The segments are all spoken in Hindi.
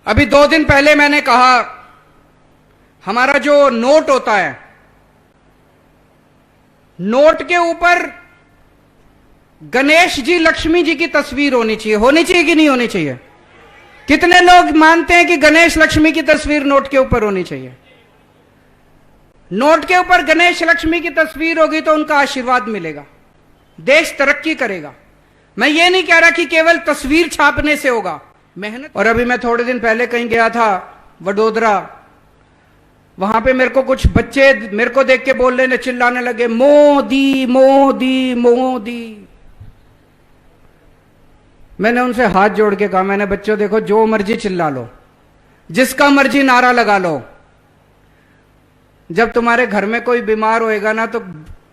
अभी 2 दिन पहले मैंने कहा, हमारा जो नोट होता है, नोट के ऊपर गणेश जी, लक्ष्मी जी की तस्वीर होनी चाहिए कि नहीं होनी चाहिए? कितने लोग मानते हैं कि गणेश लक्ष्मी की तस्वीर नोट के ऊपर होनी चाहिए? नोट के ऊपर गणेश लक्ष्मी की तस्वीर होगी तो उनका आशीर्वाद मिलेगा, देश तरक्की करेगा। मैं ये नहीं कह रहा कि केवल तस्वीर छापने से होगा, मेहनत। और अभी मैं थोड़े दिन पहले कहीं गया था, वडोदरा, वहां पे मेरे को कुछ बच्चे मेरे को देख के बोलने, चिल्लाने लगे, मोदी मोदी मोदी। मैंने उनसे हाथ जोड़ के कहा, मैंने बच्चों देखो, जो मर्जी चिल्ला लो, जिसका मर्जी नारा लगा लो, जब तुम्हारे घर में कोई बीमार होएगा ना तो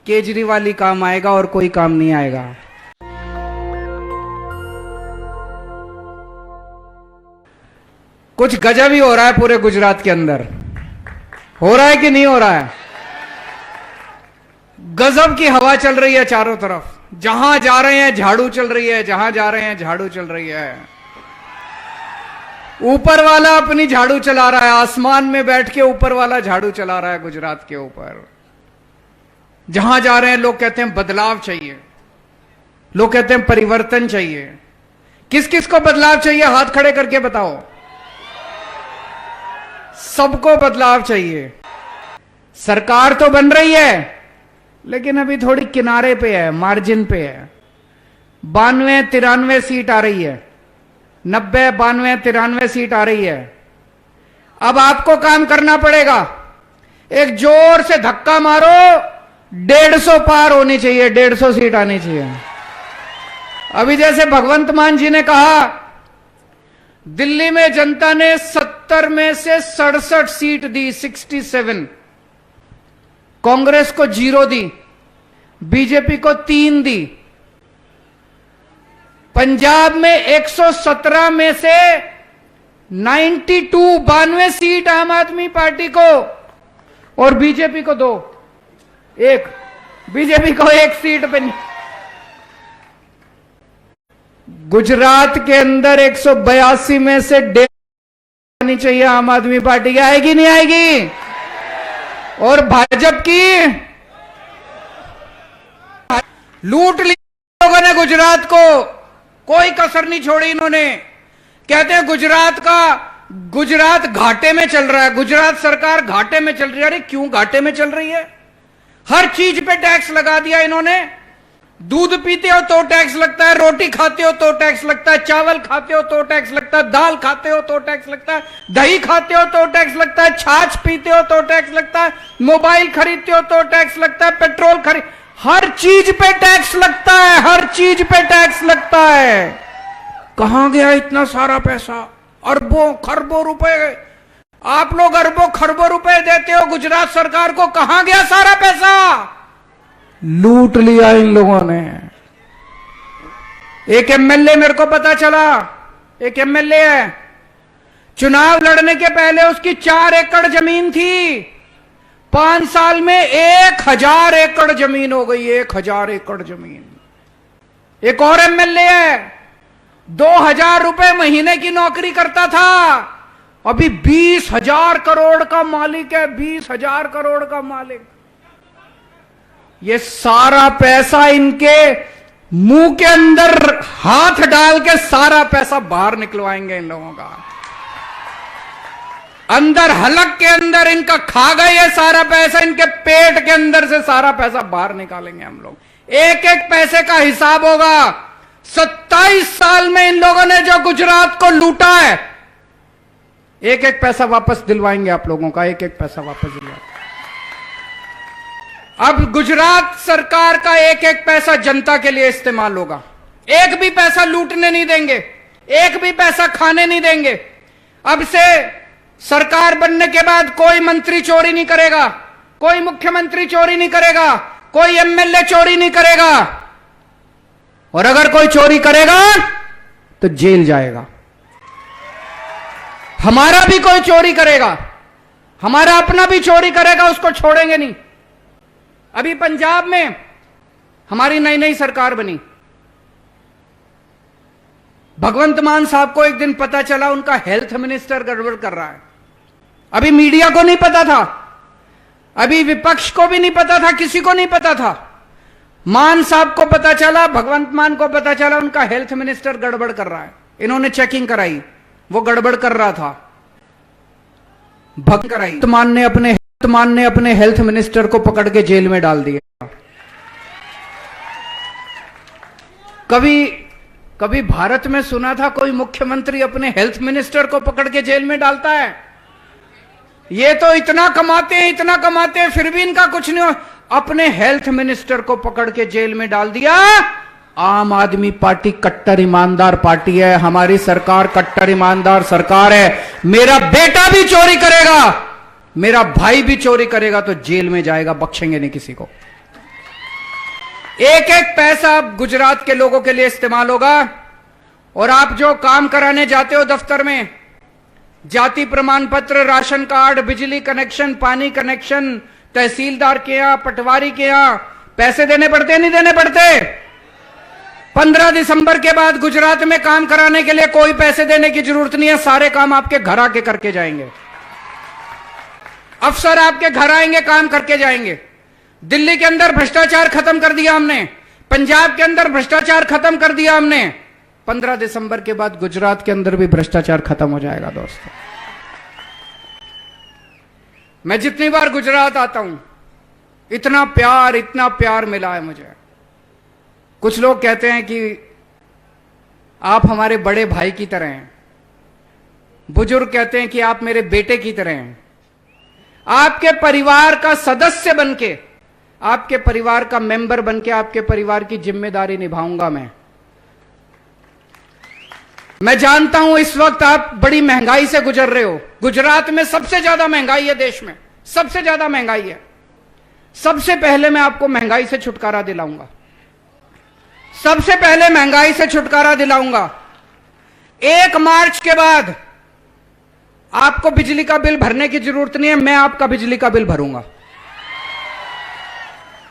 केजरीवाल ही काम आएगा और कोई काम नहीं आएगा। कुछ गजब ही हो रहा है पूरे गुजरात के अंदर, हो रहा है कि नहीं हो रहा है? गजब की हवा चल रही है चारों तरफ, जहां जा रहे हैं झाड़ू चल रही है, जहां जा रहे हैं झाड़ू चल रही है। ऊपर वाला अपनी झाड़ू चला रहा है, आसमान में बैठ के ऊपर वाला झाड़ू चला रहा है गुजरात के ऊपर। जहां जा रहे हैं लोग कहते हैं बदलाव चाहिए, लोग कहते हैं परिवर्तन चाहिए। किस किस को बदलाव चाहिए? हाथ खड़े करके बताओ। सबको बदलाव चाहिए। सरकार तो बन रही है लेकिन अभी थोड़ी किनारे पे है, मार्जिन पे है। 92-93 सीट आ रही है, 90-92-93 सीट आ रही है। अब आपको काम करना पड़ेगा, एक जोर से धक्का मारो, 150 पार होनी चाहिए, 150 सीट आनी चाहिए। अभी जैसे भगवंत मान जी ने कहा, दिल्ली में जनता ने 70 में से 67 सीट दी, 67। कांग्रेस को 0 दी, बीजेपी को 3 दी। पंजाब में 117 में से 92 सीट आम आदमी पार्टी को और बीजेपी को 2, एक बीजेपी को 1 सीट पे। गुजरात के अंदर 182 में से 1.5 आनी चाहिए आम आदमी पार्टी की, आएगी नहीं आएगी? और भाजपा की लूट ली लोगों ने गुजरात को, कोई कसर नहीं छोड़ी इन्होंने। कहते हैं गुजरात घाटे में चल रहा है, गुजरात सरकार घाटे में चल रही है। अरे क्यों घाटे में चल रही है? हर चीज पे टैक्स लगा दिया इन्होंने। दूध पीते हो तो टैक्स लगता है, रोटी खाते हो तो टैक्स लगता है, चावल खाते हो तो टैक्स लगता है, दाल खाते हो तो टैक्स लगता है, दही खाते हो तो टैक्स लगता है, छाछ पीते हो तो टैक्स लगता है, मोबाइल खरीदते हो तो टैक्स लगता है, पेट्रोल हर चीज पे टैक्स लगता है, हर चीज पे टैक्स लगता है। कहां गया इतना सारा पैसा? अरबों खरबों रुपए आप लोग अरबों खरबों रुपए देते हो गुजरात सरकार को, कहां गया सारा पैसा? लूट लिया इन लोगों ने। एक एमएलए मेरे को पता चला, एक एमएलए है, चुनाव लड़ने के पहले उसकी 4 एकड़ जमीन थी, 5 साल में 1000 एकड़ जमीन हो गई, 1000 एकड़ जमीन। एक और एमएलए है, 2000 रुपए महीने की नौकरी करता था, अभी 20,000 करोड़ का मालिक है, 20,000 करोड़ का मालिक। ये सारा पैसा इनके मुंह के अंदर हाथ डाल के सारा पैसा बाहर निकलवाएंगे इन लोगों का। अंदर हलक के अंदर इनका खा गए ये सारा पैसा, इनके पेट के अंदर से सारा पैसा बाहर निकालेंगे हम लोग। एक एक पैसे का हिसाब होगा। 27 साल में इन लोगों ने जो गुजरात को लूटा है, एक एक पैसा वापस दिलवाएंगे आप लोगों का, एक एक पैसा वापस दिलवाएंगे। अब गुजरात सरकार का एक एक पैसा जनता के लिए इस्तेमाल होगा। एक भी पैसा लूटने नहीं देंगे, एक भी पैसा खाने नहीं देंगे। अब से सरकार बनने के बाद कोई मंत्री चोरी नहीं करेगा, कोई मुख्यमंत्री चोरी नहीं करेगा, कोई एमएलए चोरी नहीं करेगा, और अगर कोई चोरी करेगा तो जेल जाएगा। हमारा भी कोई चोरी करेगा, हमारा अपना भी चोरी करेगा, उसको छोड़ेंगे नहीं। अभी पंजाब में हमारी नई नई सरकार बनी, भगवंत मान साहब को एक दिन पता चला उनका हेल्थ मिनिस्टर गड़बड़ कर रहा है। अभी मीडिया को नहीं पता था, अभी विपक्ष को भी नहीं पता था, किसी को नहीं पता था। मान साहब को पता चला, भगवंत मान को पता चला उनका हेल्थ मिनिस्टर गड़बड़ कर रहा है। इन्होंने चेकिंग कराई, वो गड़बड़ कर रहा था, भंग कराई। भगवंत मान ने अपने हेल्थ मिनिस्टर को पकड़ के जेल में डाल दिया। कभी भारत में सुना था कोई मुख्यमंत्री अपने हेल्थ मिनिस्टर को पकड़ के जेल में डालता है? ये तो इतना कमाते हैं फिर भी इनका कुछ नहीं हो। अपने हेल्थ मिनिस्टर को पकड़ के जेल में डाल दिया। आम आदमी पार्टी कट्टर ईमानदार पार्टी है, हमारी सरकार कट्टर ईमानदार सरकार है। मेरा बेटा भी चोरी करेगा, मेरा भाई भी चोरी करेगा तो जेल में जाएगा, बख्शेंगे नहीं किसी को। एक एक पैसा गुजरात के लोगों के लिए इस्तेमाल होगा। और आप जो काम कराने जाते हो दफ्तर में, जाति प्रमाण पत्र, राशन कार्ड, बिजली कनेक्शन, पानी कनेक्शन, तहसीलदार के यहां, पटवारी के यहां पैसे देने पड़ते नहीं देने पड़ते? 15 दिसंबर के बाद गुजरात में काम कराने के लिए कोई पैसे देने की जरूरत नहीं है, सारे काम आपके घर आके करके जाएंगे। अफसर आपके घर आएंगे, काम करके जाएंगे। दिल्ली के अंदर भ्रष्टाचार खत्म कर दिया हमने, पंजाब के अंदर भ्रष्टाचार खत्म कर दिया हमने। 15 दिसंबर के बाद गुजरात के अंदर भी भ्रष्टाचार खत्म हो जाएगा दोस्तों। मैं जितनी बार गुजरात आता हूं, इतना प्यार मिला है मुझे। कुछ लोग कहते हैं कि आप हमारे बड़े भाई की तरह हैं, बुजुर्ग कहते हैं कि आप मेरे बेटे की तरह हैं। आपके परिवार का सदस्य बनके, आपके परिवार का मेंबर बनके आपके परिवार की जिम्मेदारी निभाऊंगा मैं जानता हूं इस वक्त आप बड़ी महंगाई से गुजर रहे हो। गुजरात में सबसे ज्यादा महंगाई है, देश में सबसे ज्यादा महंगाई है। सबसे पहले मैं आपको महंगाई से छुटकारा दिलाऊंगा, सबसे पहले महंगाई से छुटकारा दिलाऊंगा। 1 मार्च के बाद आपको बिजली का बिल भरने की जरूरत नहीं है, मैं आपका बिजली का बिल भरूंगा।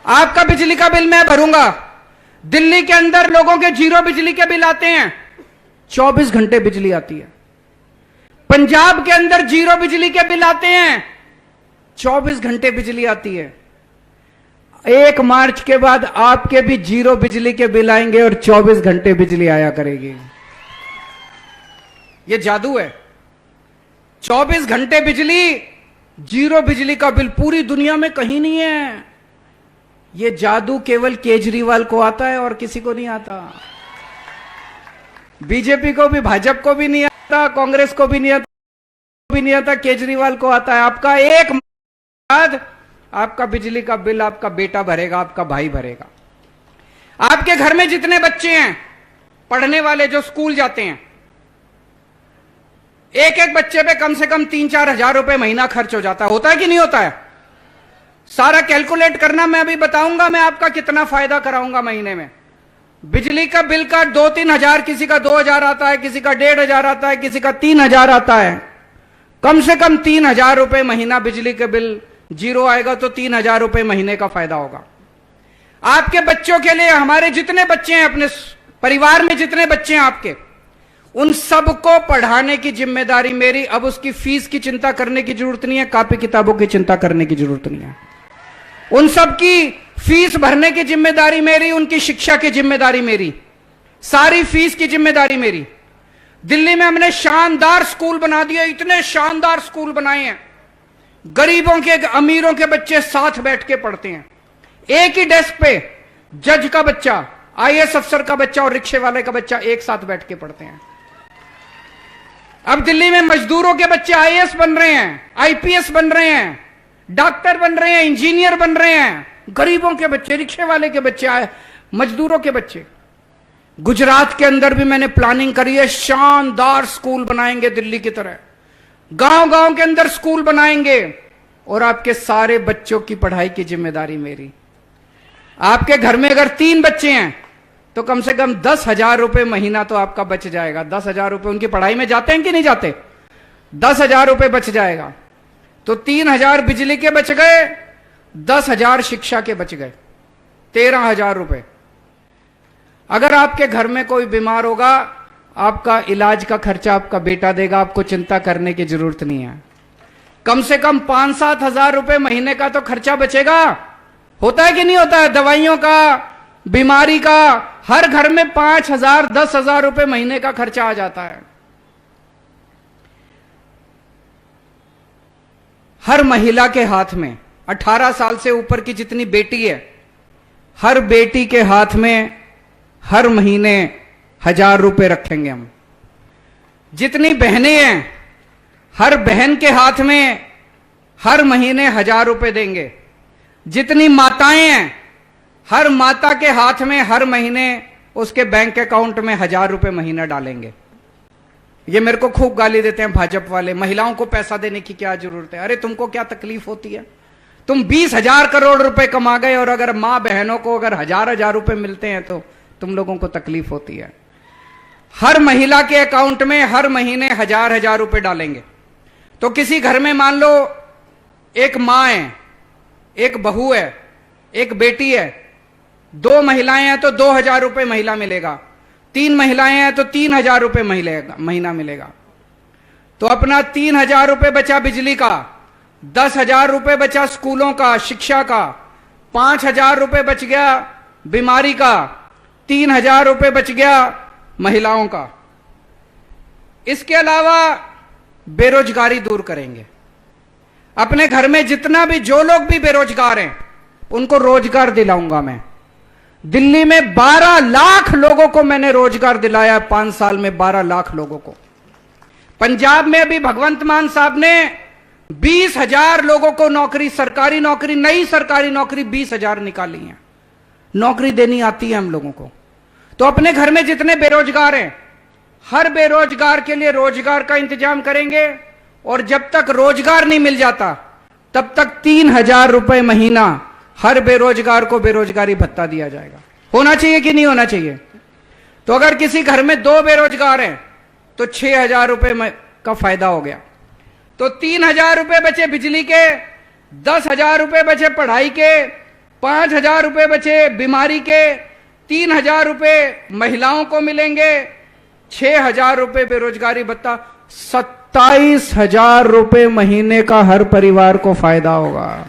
आपका बिजली का बिल मैं भरूंगा। दिल्ली के अंदर लोगों के 0 बिजली के बिल आते हैं, 24 घंटे बिजली आती है। पंजाब के अंदर 0 बिजली के बिल आते हैं, 24 घंटे बिजली आती है। 1 मार्च के बाद आपके भी 0 बिजली के बिल आएंगे और 24 घंटे बिजली आया करेगी। यह जादू है। 24 घंटे बिजली, 0 बिजली का बिल पूरी दुनिया में कहीं नहीं है। यह जादू केवल केजरीवाल को आता है और किसी को नहीं आता। बीजेपी को भी, भाजपा को भी नहीं आता, कांग्रेस को भी नहीं आता, केजरीवाल को आता है। आपका 1 बाद आपका बिजली का बिल आपका बेटा भरेगा, आपका भाई भरेगा। आपके घर में जितने बच्चे हैं पढ़ने वाले, जो स्कूल जाते हैं, एक एक बच्चे पे कम से कम 3-4 हजार रुपए महीना खर्च हो जाता है। होता है कि नहीं होता है? सारा कैलकुलेट करना मैं अभी बताऊंगा, मैं आपका कितना फायदा कराऊंगा महीने में। बिजली का बिल का 2-3 हजार, किसी का 2,000 आता है, किसी का 1,500 आता है, किसी का 3,000 आता है। कम से कम 3,000 रुपए महीना बिजली के बिल 0 आएगा तो 3,000 रुपए महीने का फायदा होगा। आपके बच्चों के लिए, हमारे जितने बच्चे हैं, अपने परिवार में जितने बच्चे हैं आपके, उन सबको पढ़ाने की जिम्मेदारी मेरी। अब उसकी फीस की चिंता करने की जरूरत नहीं है, कॉपी किताबों की चिंता करने की जरूरत नहीं है। उन सबकी फीस भरने की जिम्मेदारी मेरी, उनकी शिक्षा की जिम्मेदारी मेरी, सारी फीस की जिम्मेदारी मेरी। दिल्ली में हमने शानदार स्कूल बना दिए, इतने शानदार स्कूल बनाए हैं। गरीबों के, अमीरों के बच्चे साथ बैठ के पढ़ते हैं। एक ही डेस्क पे जज का बच्चा, आईएएस अफसर का बच्चा और रिक्शे वाले का बच्चा एक साथ बैठ के पढ़ते हैं। अब दिल्ली में मजदूरों के बच्चे आईएएस बन रहे हैं, आईपीएस बन रहे हैं, डॉक्टर बन रहे हैं, इंजीनियर बन रहे हैं। गरीबों के बच्चे, रिक्शे वाले के बच्चे, मजदूरों के बच्चे। गुजरात के अंदर भी मैंने प्लानिंग करी है, शानदार स्कूल बनाएंगे दिल्ली की तरह। गांव गांव के अंदर स्कूल बनाएंगे और आपके सारे बच्चों की पढ़ाई की जिम्मेदारी मेरी। आपके घर में अगर 3 बच्चे हैं तो कम से कम 10,000 रुपए महीना तो आपका बच जाएगा। 10,000 रुपए उनकी पढ़ाई में जाते हैं कि नहीं जाते? 10,000 रुपए बच जाएगा तो 3,000 बिजली के बच गए, 10,000 शिक्षा के बच गए, 13,000 रुपए। अगर आपके घर में कोई बीमार होगा आपका इलाज का खर्चा आपका बेटा देगा, आपको चिंता करने की जरूरत नहीं है। कम से कम 5-7 हजार रुपए महीने का तो खर्चा बचेगा। होता है कि नहीं होता है? दवाइयों का, बीमारी का, हर घर में 5,000 10,000 रुपए महीने का खर्चा आ जाता है। हर महिला के हाथ में, 18 साल से ऊपर की जितनी बेटी है, हर बेटी के हाथ में हर महीने 1,000 रुपए रखेंगे हम। जितनी बहनें हैं, हर बहन के हाथ में हर महीने 1,000 रुपए देंगे। जितनी माताएं हैं, हर माता के हाथ में हर महीने उसके बैंक अकाउंट में 1,000 रुपए महीना डालेंगे। ये मेरे को खूब गाली देते हैं भाजपा वाले, महिलाओं को पैसा देने की क्या जरूरत है? अरे तुमको क्या तकलीफ होती है? तुम 20,000 करोड़ रुपए कमा गए और अगर मां बहनों को अगर 1,000 रुपए मिलते हैं तो तुम लोगों को तकलीफ होती है। हर महिला के अकाउंट में हर महीने 1,000 रुपए डालेंगे। तो किसी घर में मान लो एक मां है, एक बहू है, एक बेटी है, 2 महिलाएं हैं तो 2,000 रुपए महिला मिलेगा, 3 महिलाएं हैं तो 3,000 रुपए महीना मिलेगा। तो अपना 3,000 रुपए बचा बिजली का, 10,000 रुपए बचा स्कूलों का, शिक्षा का, 5,000 रुपए बच गया बीमारी का, 3,000 रुपए बच गया महिलाओं का। इसके अलावा बेरोजगारी दूर करेंगे। अपने घर में जितना भी जो लोग भी बेरोजगार हैं उनको रोजगार दिलाऊंगा मैं। दिल्ली में 12 लाख लोगों को मैंने रोजगार दिलाया 5 साल में, 12 लाख लोगों को। पंजाब में अभी भगवंत मान साहब ने 20,000 लोगों को नौकरी, सरकारी नौकरी, नई सरकारी नौकरी 20,000 निकाली है। नौकरी देनी आती है हम लोगों को। तो अपने घर में जितने बेरोजगार हैं, हर बेरोजगार के लिए रोजगार का इंतजाम करेंगे। और जब तक रोजगार नहीं मिल जाता तब तक 3,000 रुपए महीना हर बेरोजगार को बेरोजगारी भत्ता दिया जाएगा। होना चाहिए कि नहीं होना चाहिए? तो अगर किसी घर में 2 बेरोजगार हैं तो 6,000 रुपए का फायदा हो गया। तो 3,000 रुपए बचे बिजली के, 10,000 रुपए बचे पढ़ाई के, 5,000 रुपए बचे बीमारी के, 3,000 रुपए महिलाओं को मिलेंगे, 6,000 रुपए बेरोजगारी भत्ता, 27,000 रुपए महीने का हर परिवार को फायदा होगा।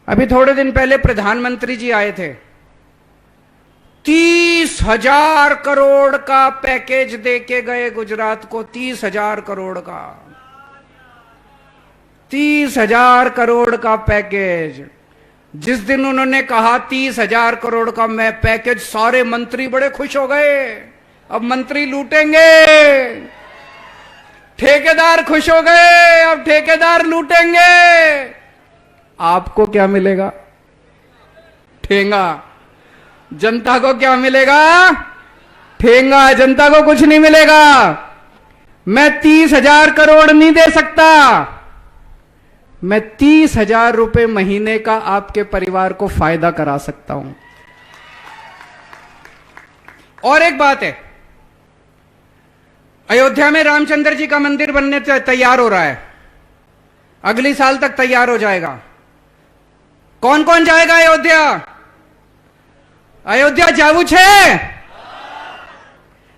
अभी थोड़े दिन पहले प्रधानमंत्री जी आए थे, 30,000 करोड़ का पैकेज देके गए गुजरात को। 30,000 करोड़ का, 30,000 करोड़ का पैकेज। जिस दिन उन्होंने कहा 30,000 करोड़ का मैं पैकेज, सारे मंत्री बड़े खुश हो गए। अब मंत्री लूटेंगे, ठेकेदार खुश हो गए, अब ठेकेदार लूटेंगे। आपको क्या मिलेगा? ठेंगा। जनता को क्या मिलेगा? ठेंगा। जनता को कुछ नहीं मिलेगा। मैं 30,000 करोड़ नहीं दे सकता, मैं 30,000 रुपए महीने का आपके परिवार को फायदा करा सकता हूं। और एक बात है, अयोध्या में रामचंद्र जी का मंदिर बनने तैयार हो रहा है, अगली साल तक तैयार हो जाएगा। कौन कौन जाएगा अयोध्या? अयोध्या जावू छे?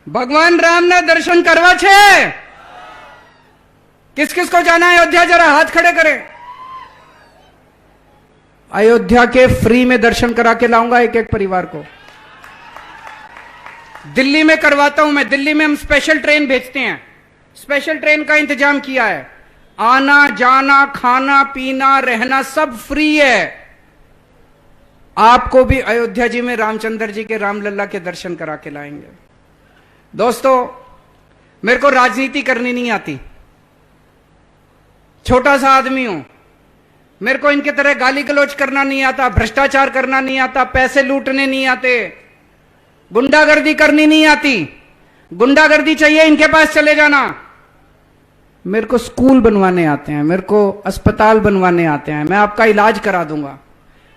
भगवान राम ने दर्शन करवा छे? किस किस को जाना है अयोध्या? जरा हाथ खड़े करें। अयोध्या के फ्री में दर्शन करा के लाऊंगा एक एक परिवार को। दिल्ली में करवाता हूं मैं। दिल्ली में हम स्पेशल ट्रेन भेजते हैं, स्पेशल ट्रेन का इंतजाम किया है। आना जाना, खाना पीना, रहना सब फ्री है। आपको भी अयोध्या जी में रामचंद्र जी के, रामलला के दर्शन करा के लाएंगे। दोस्तों, मेरे को राजनीति करनी नहीं आती, छोटा सा आदमी हूं। मेरे को इनके तरह गाली गलौज करना नहीं आता, भ्रष्टाचार करना नहीं आता, पैसे लूटने नहीं आते, गुंडागर्दी करनी नहीं आती। गुंडागर्दी चाहिए इनके पास चले जाना। मेरे को स्कूल बनवाने आते हैं, मेरे को अस्पताल बनवाने आते हैं, मैं आपका इलाज करा दूंगा।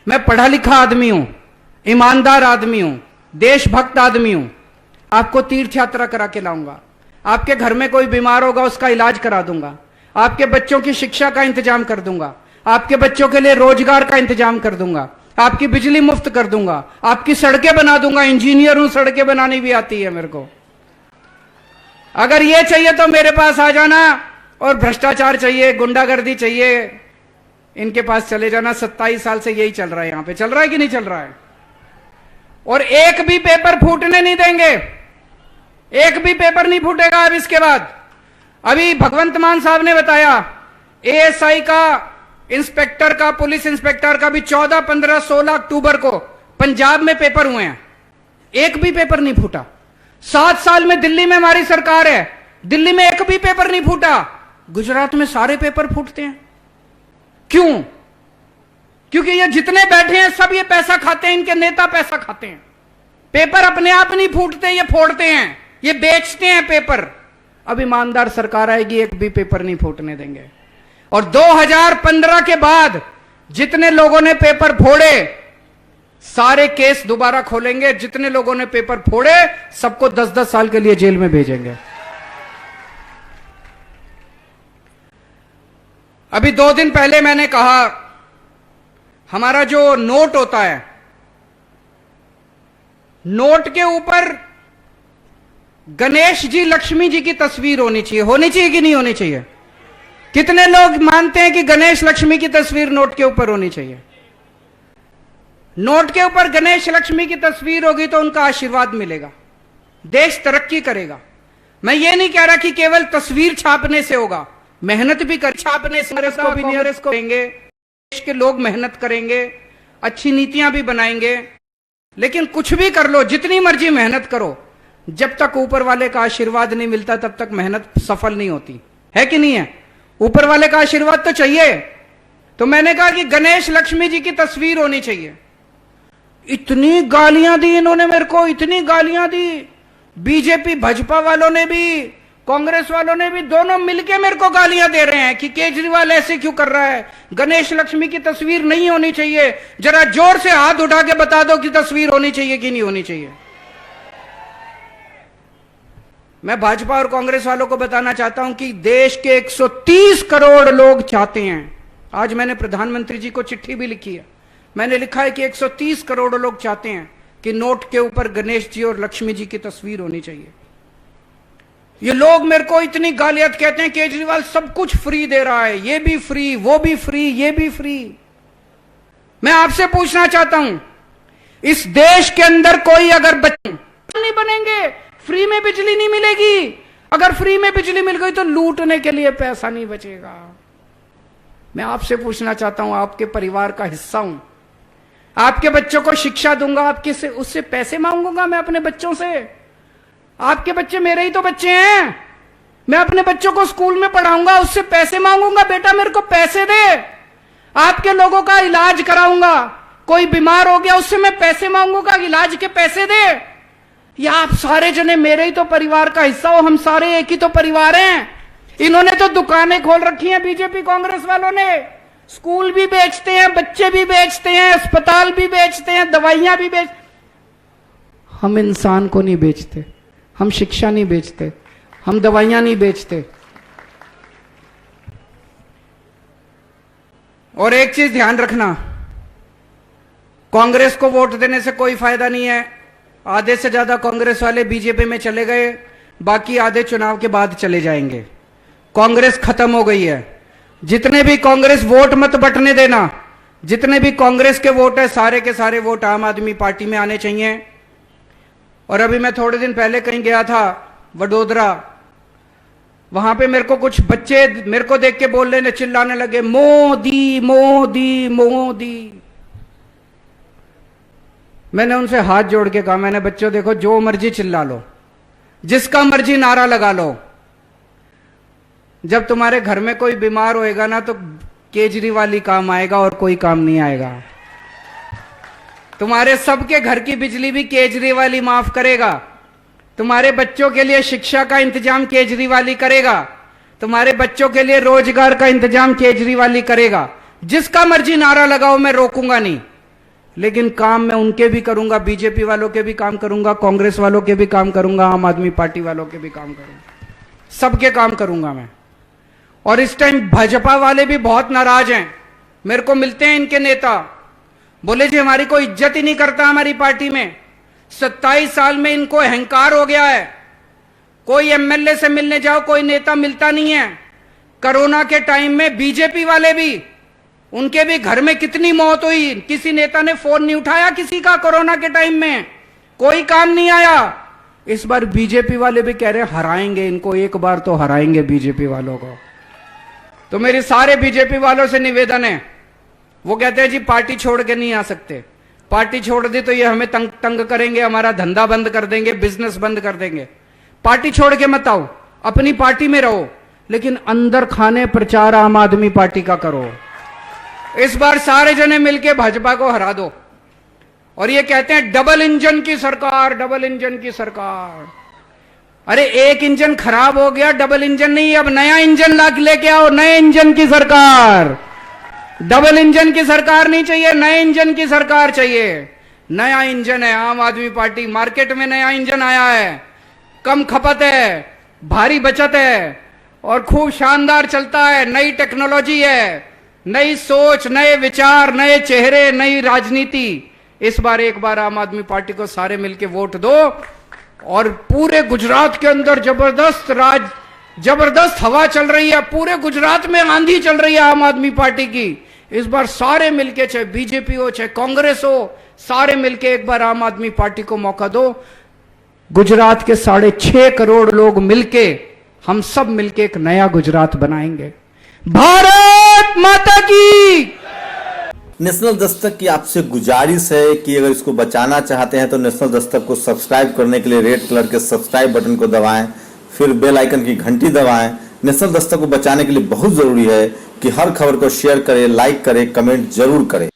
मैं पढ़ा लिखा आदमी हूं, ईमानदार आदमी हूं, देशभक्त आदमी हूं। आपको तीर्थ यात्रा करा के लाऊंगा। आपके घर में कोई बीमार होगा उसका इलाज करा दूंगा। आपके बच्चों की शिक्षा का इंतजाम कर दूंगा। आपके बच्चों के लिए रोजगार का इंतजाम कर दूंगा। आपकी बिजली मुफ्त कर दूंगा, आपकी सड़कें बना दूंगा, इंजीनियर हूं, सड़कें बनानी भी आती है मेरे को। अगर ये चाहिए तो मेरे पास आ जाना, और भ्रष्टाचार चाहिए, गुंडागर्दी चाहिए, इनके पास चले जाना। 27 साल से यही चल रहा है, यहां पे चल रहा है कि नहीं चल रहा है। और एक भी पेपर फूटने नहीं देंगे, एक भी पेपर नहीं फूटेगा अब इसके बाद। अभी भगवंत मान साहब ने बताया एएसआई का, इंस्पेक्टर का, पुलिस इंस्पेक्टर का भी 14, 15, 16 अक्टूबर को पंजाब में पेपर हुए हैं, एक भी पेपर नहीं फूटा। 7 साल में दिल्ली में हमारी सरकार है, दिल्ली में एक भी पेपर नहीं फूटा। गुजरात में सारे पेपर फूटते हैं। क्यों? क्योंकि ये जितने बैठे हैं सब ये पैसा खाते हैं, इनके नेता पैसा खाते हैं। पेपर अपने आप नहीं फूटते, ये फोड़ते हैं, ये बेचते हैं पेपर। अब ईमानदार सरकार आएगी, एक भी पेपर नहीं फूटने देंगे। और 2015 के बाद जितने लोगों ने पेपर फोड़े सारे केस दोबारा खोलेंगे, जितने लोगों ने पेपर फोड़े सबको 10-10 साल के लिए जेल में भेजेंगे। अभी 2 दिन पहले मैंने कहा हमारा जो नोट होता है, नोट के ऊपर गणेश जी, लक्ष्मी जी की तस्वीर होनी चाहिए कि नहीं होनी चाहिए? कितने लोग मानते हैं कि गणेश लक्ष्मी की तस्वीर नोट के ऊपर होनी चाहिए? नोट के ऊपर गणेश लक्ष्मी की तस्वीर होगी तो उनका आशीर्वाद मिलेगा, देश तरक्की करेगा। मैं ये नहीं कह रहा कि केवल तस्वीर छापने से होगा, मेहनत भी कर, छापने से को भी नियरेस्ट को देंगे, देश के लोग मेहनत करेंगे, अच्छी नीतियां भी बनाएंगे। लेकिन कुछ भी कर लो, जितनी मर्जी मेहनत करो, जब तक ऊपर वाले का आशीर्वाद नहीं मिलता तब तक मेहनत सफल नहीं होती, है कि नहीं है? ऊपर वाले का आशीर्वाद तो चाहिए। तो मैंने कहा कि गणेश लक्ष्मी जी की तस्वीर होनी चाहिए। इतनी गालियां दी इन्होंने मेरे को, इतनी गालियां दी। बीजेपी भाजपा वालों ने भी, कांग्रेस वालों ने भी, दोनों मिलके मेरे को गालियां दे रहे हैं कि केजरीवाल ऐसे क्यों कर रहा है, गणेश लक्ष्मी की तस्वीर नहीं होनी चाहिए। जरा जोर से हाथ उठा के बता दो कि तस्वीर होनी चाहिए कि नहीं होनी चाहिए। मैं भाजपा और कांग्रेस वालों को बताना चाहता हूं कि देश के 130 करोड़ लोग चाहते हैं। आज मैंने प्रधानमंत्री जी को चिट्ठी भी लिखी है, मैंने लिखा है कि 130 करोड़ लोग चाहते हैं कि नोट के ऊपर गणेश जी और लक्ष्मी जी की तस्वीर होनी चाहिए। ये लोग मेरे को इतनी गालियात कहते हैं केजरीवाल सब कुछ फ्री दे रहा है, ये भी फ्री, वो भी फ्री, ये भी फ्री। मैं आपसे पूछना चाहता हूं, इस देश के अंदर कोई अगर बच्चे नहीं बनेंगे, फ्री में बिजली नहीं मिलेगी, अगर फ्री में बिजली मिल गई तो लूटने के लिए पैसा नहीं बचेगा। मैं आपसे पूछना चाहता हूं, आपके परिवार का हिस्सा हूं, आपके बच्चों को शिक्षा दूंगा, आपके से उससे पैसे मांगूंगा मैं अपने बच्चों से? आपके बच्चे मेरे ही तो बच्चे हैं, मैं अपने बच्चों को स्कूल में पढ़ाऊंगा, उससे पैसे मांगूंगा, बेटा मेरे को पैसे दे। आपके लोगों का इलाज कराऊंगा, कोई बीमार हो गया उससे मैं पैसे मांगूंगा, इलाज के पैसे दे। या आप सारे जने मेरे ही तो परिवार का हिस्सा हो, हम सारे एक ही तो परिवार हैं। इन्होंने तो दुकानें खोल रखी हैं बीजेपी कांग्रेस वालों ने, स्कूल भी बेचते हैं, बच्चे भी बेचते हैं, अस्पताल भी बेचते हैं, दवाइयां भी बेच। हम इंसान को नहीं बेचते, हम शिक्षा नहीं बेचते, हम दवाइयां नहीं बेचते। और एक चीज ध्यान रखना, कांग्रेस को वोट देने से कोई फायदा नहीं है। आधे से ज्यादा कांग्रेस वाले बीजेपी में चले गए, बाकी आधे चुनाव के बाद चले जाएंगे। कांग्रेस खत्म हो गई है। जितने भी कांग्रेस वोट मत बंटने देना, जितने भी कांग्रेस के वोट है सारे के सारे वोट आम आदमी पार्टी में आने चाहिए। और अभी मैं थोड़े दिन पहले कहीं गया था वडोदरा, वहां पे मेरे को कुछ बच्चे मेरे को देख के बोलने चिल्लाने लगे, मोदी मोदी मोदी। मैंने उनसे हाथ जोड़ के कहा, मैंने बच्चों देखो जो मर्जी चिल्ला लो, जिसका मर्जी नारा लगा लो, जब तुम्हारे घर में कोई बीमार होएगा ना तो केजरीवाल ही काम आएगा और कोई काम नहीं आएगा। तुम्हारे सबके घर की बिजली भी केजरीवाल ही माफ करेगा, तुम्हारे बच्चों के लिए शिक्षा का इंतजाम केजरीवाल ही करेगा, तुम्हारे बच्चों के लिए रोजगार का इंतजाम केजरीवाल ही करेगा। जिसका मर्जी नारा लगाओ, मैं रोकूंगा नहीं, लेकिन काम मैं उनके भी करूंगा, बीजेपी वालों के भी काम करूंगा, कांग्रेस वालों के भी काम करूंगा, आम आदमी पार्टी वालों के भी काम करूंगा, सबके काम करूंगा मैं। और इस टाइम भाजपा वाले भी बहुत नाराज हैं, मेरे को मिलते हैं इनके नेता, बोले जी हमारी कोई इज्जत ही नहीं करता हमारी पार्टी में। 27 साल में इनको अहंकार हो गया है। कोई एमएलए से मिलने जाओ कोई नेता मिलता नहीं है। कोरोना के टाइम में बीजेपी वाले भी, उनके भी घर में कितनी मौत हुई, किसी नेता ने फोन नहीं उठाया किसी का। कोरोना के टाइम में कोई काम नहीं आया। इस बार बीजेपी वाले भी कह रहे हराएंगे इनको, एक बार तो हराएंगे बीजेपी वालों को। तो मेरे सारे बीजेपी वालों से निवेदन है, वो कहते हैं जी पार्टी छोड़ के नहीं आ सकते, पार्टी छोड़ दी तो ये हमें तंग करेंगे, हमारा धंधा बंद कर देंगे, बिजनेस बंद कर देंगे। पार्टी छोड़ के मत आओ, अपनी पार्टी में रहो, लेकिन अंदर खाने प्रचार आम आदमी पार्टी का करो। इस बार सारे जने मिलके भाजपा को हरा दो। और ये कहते हैं डबल इंजन की सरकार, डबल इंजन की सरकार। अरे एक इंजन खराब हो गया, डबल इंजन नहीं, अब नया इंजन लेके आओ, नए इंजन की सरकार। डबल इंजन की सरकार नहीं चाहिए, नए इंजन की सरकार चाहिए। नया इंजन है आम आदमी पार्टी, मार्केट में नया इंजन आया है, कम खपत है, भारी बचत है और खूब शानदार चलता है। नई टेक्नोलॉजी है, नई सोच, नए विचार, नए चेहरे, नई राजनीति। इस बार एक बार आम आदमी पार्टी को सारे मिलकर वोट दो और पूरे गुजरात के अंदर जबरदस्त हवा चल रही है, पूरे गुजरात में आंधी चल रही है आम आदमी पार्टी की। इस बार सारे मिलके, चाहे बीजेपी हो चाहे कांग्रेस हो, सारे मिलके एक बार आम आदमी पार्टी को मौका दो। गुजरात के 6.5 करोड़ लोग मिलके, हम सब मिलके एक नया गुजरात बनाएंगे। भारत माता की। नेशनल दस्तक की आपसे गुजारिश है कि अगर इसको बचाना चाहते हैं तो नेशनल दस्तक को सब्सक्राइब करने के लिए रेड कलर के सब्सक्राइब बटन को दबाएं, फिर बेल आइकन की घंटी दबाएं। नेशनल दस्तक को बचाने के लिए बहुत जरूरी है कि हर खबर को शेयर करें, लाइक करें, कमेंट जरूर करें।